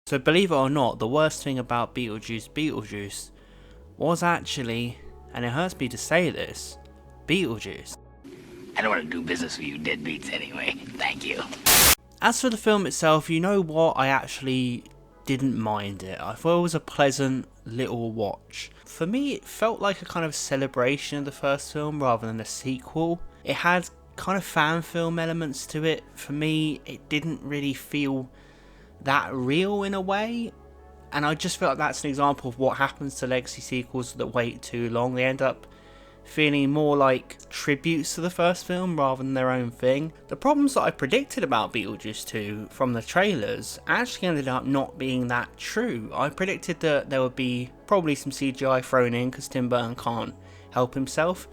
So believe it or not, the worst thing about Beetlejuice Beetlejuice was actually, and it hurts me to say this, Beetlejuice. I don't want to do business with you deadbeats anyway. Thank you. As for the film itself, you know what? I actually didn't mind it. I thought it was a pleasant little watch. For me, it felt like a kind of celebration of the first film rather than a sequel. It had kind of fan film elements to it. For me, it didn't really feel that real in a way, and I just feel like that's an example of what happens to legacy sequels that wait too long. They end up feeling more like tributes to the first film rather than their own thing. The problems that I predicted about Beetlejuice 2 from the trailers actually ended up not being that true. I predicted that there would be probably some CGI thrown in because Tim Burton can't help himself.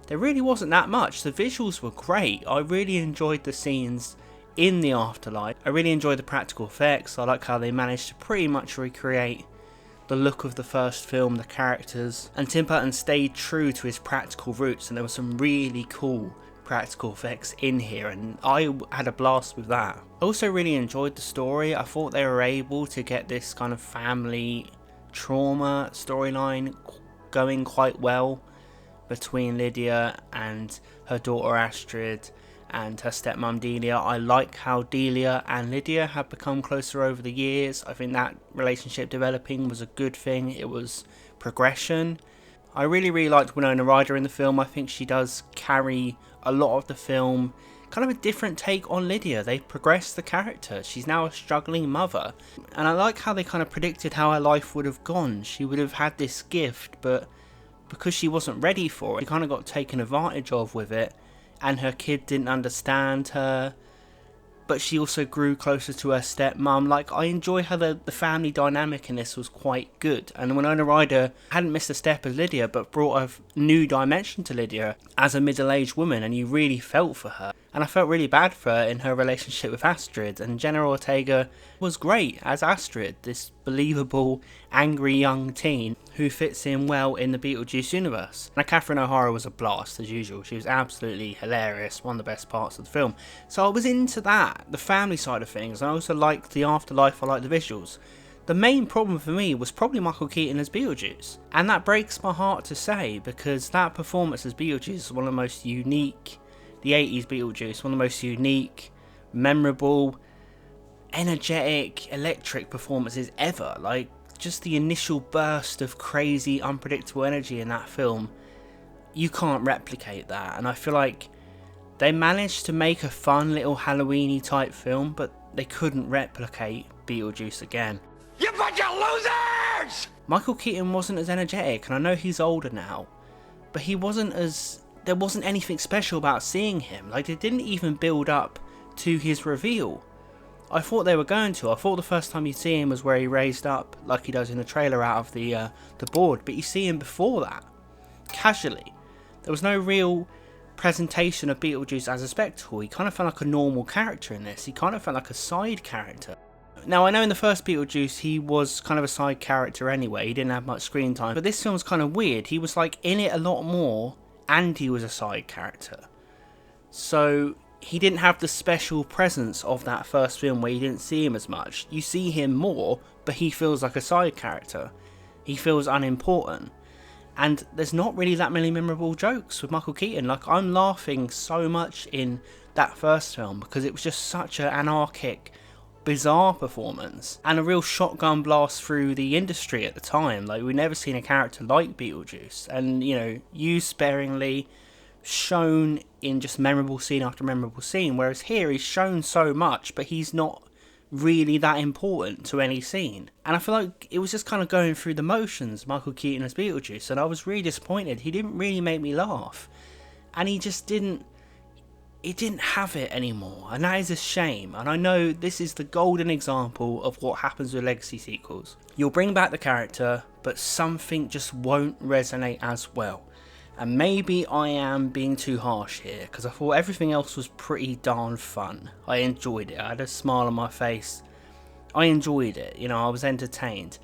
There really wasn't that much. The visuals were great. I really enjoyed the scenes in the afterlife. I really enjoyed the practical effects. I like how they managed to pretty much recreate the look of the first film, the characters, and Tim Burton stayed true to his practical roots, and there were some really cool practical effects in here, and I had a blast with that. I also really enjoyed the story. I thought they were able to get this kind of family trauma storyline going quite well between Lydia and her daughter Astrid and her stepmom Delia. I like how Delia and Lydia have become closer over the years. I think that relationship developing was a good thing. It was progression. I really liked Winona Ryder in the film. I think she does carry a lot of the film, kind of a different take on Lydia. They've progressed the character. She's now a struggling mother, and I like how they kind of predicted how her life would have gone. She would have had this gift, but because she wasn't ready for it, she kind of got taken advantage of with it, and her kid didn't understand her, but she also grew closer to her stepmom. Like, I enjoy how the family dynamic in this was quite good, and Winona Ryder hadn't missed a step as Lydia, but brought a new dimension to Lydia as a middle-aged woman, and you really felt for her. And I felt really bad for her in her relationship with Astrid, and Jenna Ortega was great as Astrid, this believable, angry young teen who fits in well in the Beetlejuice universe. Now, Catherine O'Hara was a blast as usual. She was absolutely hilarious, one of the best parts of the film. So I was into that, the family side of things. I also liked the afterlife, I liked the visuals. The main problem for me was probably Michael Keaton as Beetlejuice, and that breaks my heart to say, because that performance as Beetlejuice is one of the most unique, the 80s Beetlejuice, one of the most unique, memorable, energetic, electric performances ever. Like, just the initial burst of crazy, unpredictable energy in that film, you can't replicate that. And I feel like they managed to make a fun little Halloween-y type film, but they couldn't replicate Beetlejuice again. You bunch of losers! Michael Keaton wasn't as energetic, and I know he's older now, but he wasn't as... there wasn't anything special about seeing him. Like, they didn't even build up to his reveal. I thought they were going to. I thought the first time you see him was where he raised up, like he does in the trailer, out of the board, but you see him before that, casually. There was no real presentation of Beetlejuice as a spectacle. He kind of felt like a normal character in this. He kind of felt like a side character. Now, I know in the first Beetlejuice he was kind of a side character anyway. He didn't have much screen time, but this film's kind of weird. He was like in it a lot more, and he was a side character. So he didn't have the special presence of that first film where you didn't see him as much. You see him more, but he feels like a side character. He feels unimportant. And there's not really that many memorable jokes with Michael Keaton. Like, I'm laughing so much in that first film because it was just such an anarchic, bizarre performance and a real shotgun blast through the industry at the time. Like, we'd never seen a character like Beetlejuice, and, you know, used sparingly, shown in just memorable scene after memorable scene, whereas here he's shown so much, but he's not really that important to any scene. And I feel like it was just kind of going through the motions, Michael Keaton as Beetlejuice, and I was really disappointed. He didn't really make me laugh, and he just didn't have it anymore, and that is a shame. And I know this is the golden example of what happens with legacy sequels. You'll bring back the character, but something just won't resonate as well. And maybe I am being too harsh here, because I thought everything else was pretty darn fun. I enjoyed it. I had a smile on my face. I enjoyed it. You know, I was entertained.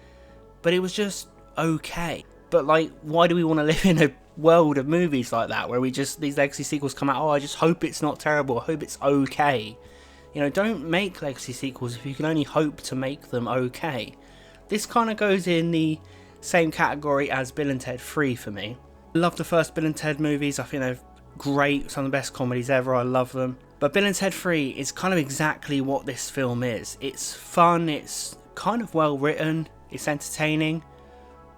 But it was just okay. But, like, why do we want to live in a world of movies like that, where we just, these legacy sequels come out, oh, I just hope it's not terrible. I hope it's okay. You know, don't make legacy sequels if you can only hope to make them okay. This kind of goes in the same category as Bill and Ted 3 for me. I love the first Bill and Ted movies. I think they're great, some of the best comedies ever. I love them. But Bill and Ted 3 is kind of exactly what this film is. It's fun, it's kind of well written, it's entertaining,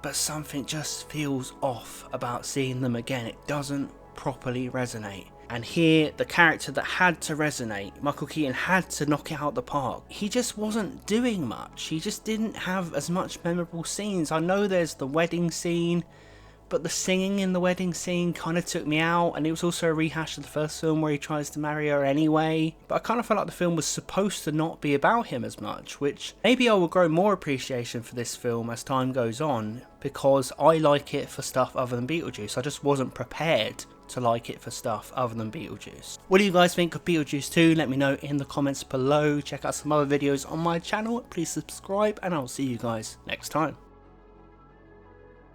but something just feels off about seeing them again. It doesn't properly resonate. And here, the character that had to resonate, Michael Keaton had to knock it out the park. He just wasn't doing much. He just didn't have as much memorable scenes. I know there's the wedding scene, but the singing in the wedding scene kind of took me out, and it was also a rehash of the first film where he tries to marry her anyway. But I kind of felt like the film was supposed to not be about him as much, which maybe I will grow more appreciation for this film as time goes on, because I like it for stuff other than Beetlejuice. I just wasn't prepared to like it for stuff other than Beetlejuice. What do you guys think of Beetlejuice 2? Let me know in the comments below. Check out some other videos on my channel. Please subscribe, and I'll see you guys next time.